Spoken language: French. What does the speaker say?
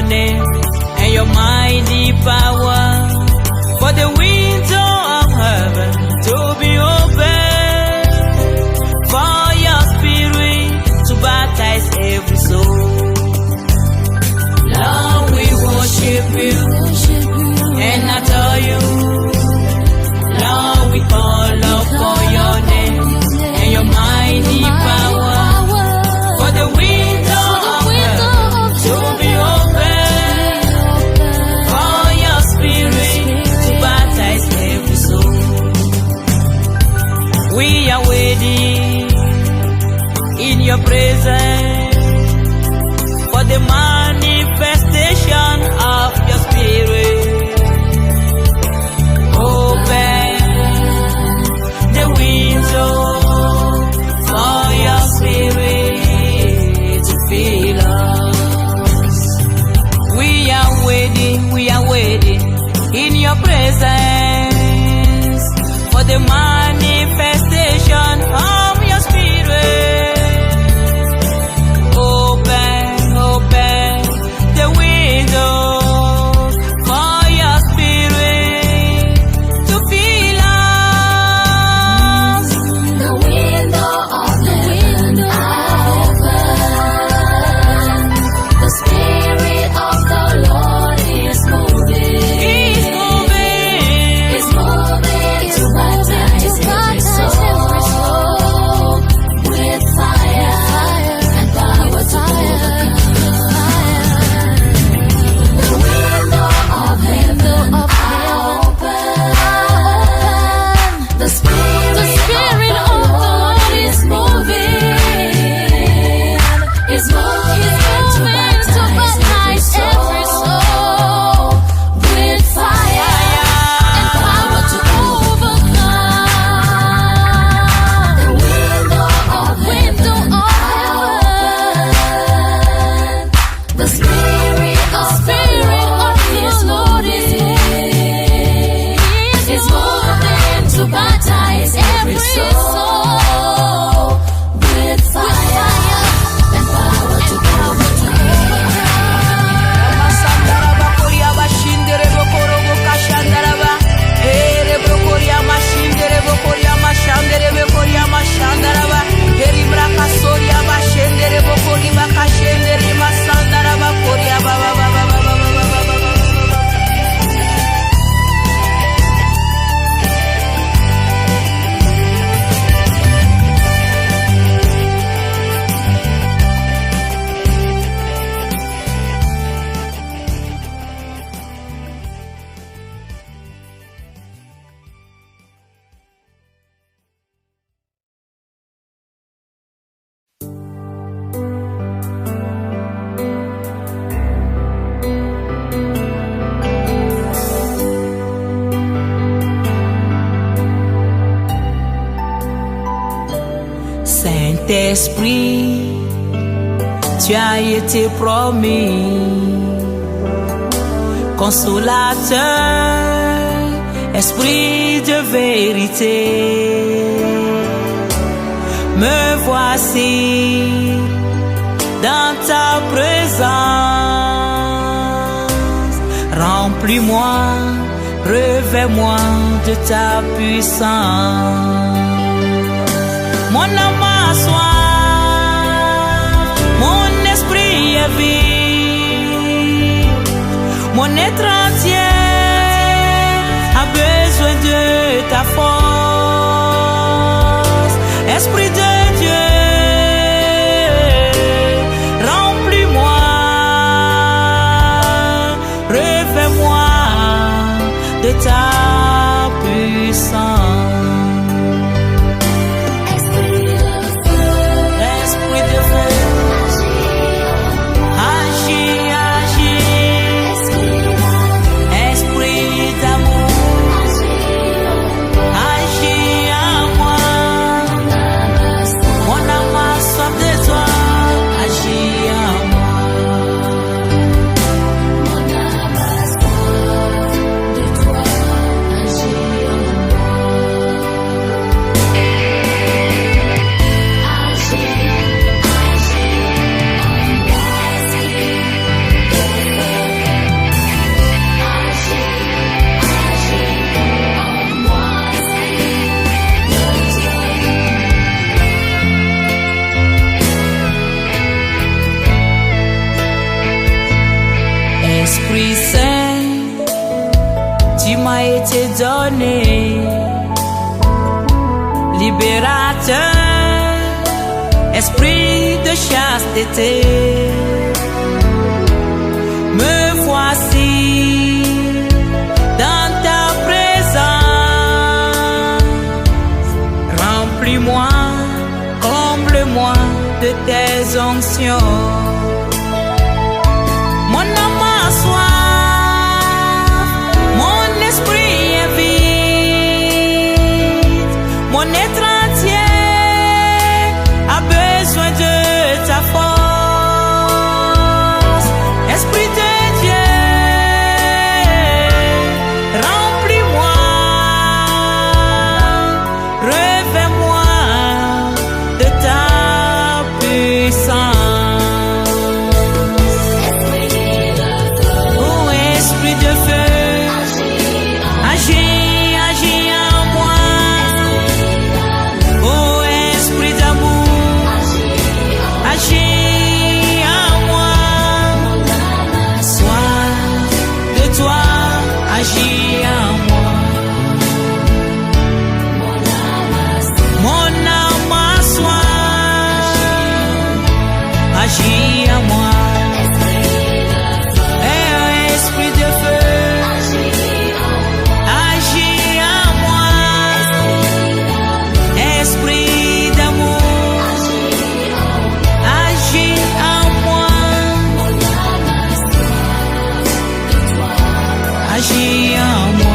your name and your mighty power. For the window of heaven to be open, for your spirit to baptize every soul. Lord, we worship you and adore you. Lord, we call upon your name and your mighty power. For the window of heaven to be open, for your spirit to baptize every soul. We are waiting in your presence for the manifestation of your spirit. Open the window for your spirit to fill us. We are waiting in your presence for the manifestation of your spirit. Open the window for your spirit to fill us. The window of heaven open. The Spirit of the Lord is moving. He's moving. He's moving to baptize every soul with fire and power to overcome. The window of heaven open. The Spirit of the Lord is moving. Is moving to baptize every soul with fire and power to overcome. The window of heaven open. The Spirit of the Lord is moving to baptize every soul with fire and power to overcome. Masandaraba koria bashindere bokorogo kashandaraba. Ere brokoria mashindere bokoria mashandere bokoria mashandaraba. Eri braka soria bashendere bokori bakashendere masandaraba koria baba baba baba baba baba. Saint Esprit, tu as été promis, consolateur, esprit de vérité. Me voici dans ta présence, remplis-moi, revêt-moi de ta puissance. Mon âme a soif, mon esprit est vide, mon être entier a besoin de ta force. Esprit de Dieu, remplis-moi, refais-moi de ta puissance. Esprit Saint, tu m'as été donné, libérateur, esprit de chasteté. Me voici dans ta présence, remplis-moi, comble-moi de tes onctions. Mon âme a soif, mon esprit est vide, mon être entier a besoin de ta force. Esprit de Dieu, remplis-moi, revêts-moi de ta puissance. Agis en moi, esprit de feu, agis en moi, esprit d'amour, agis en moi, agis en moi.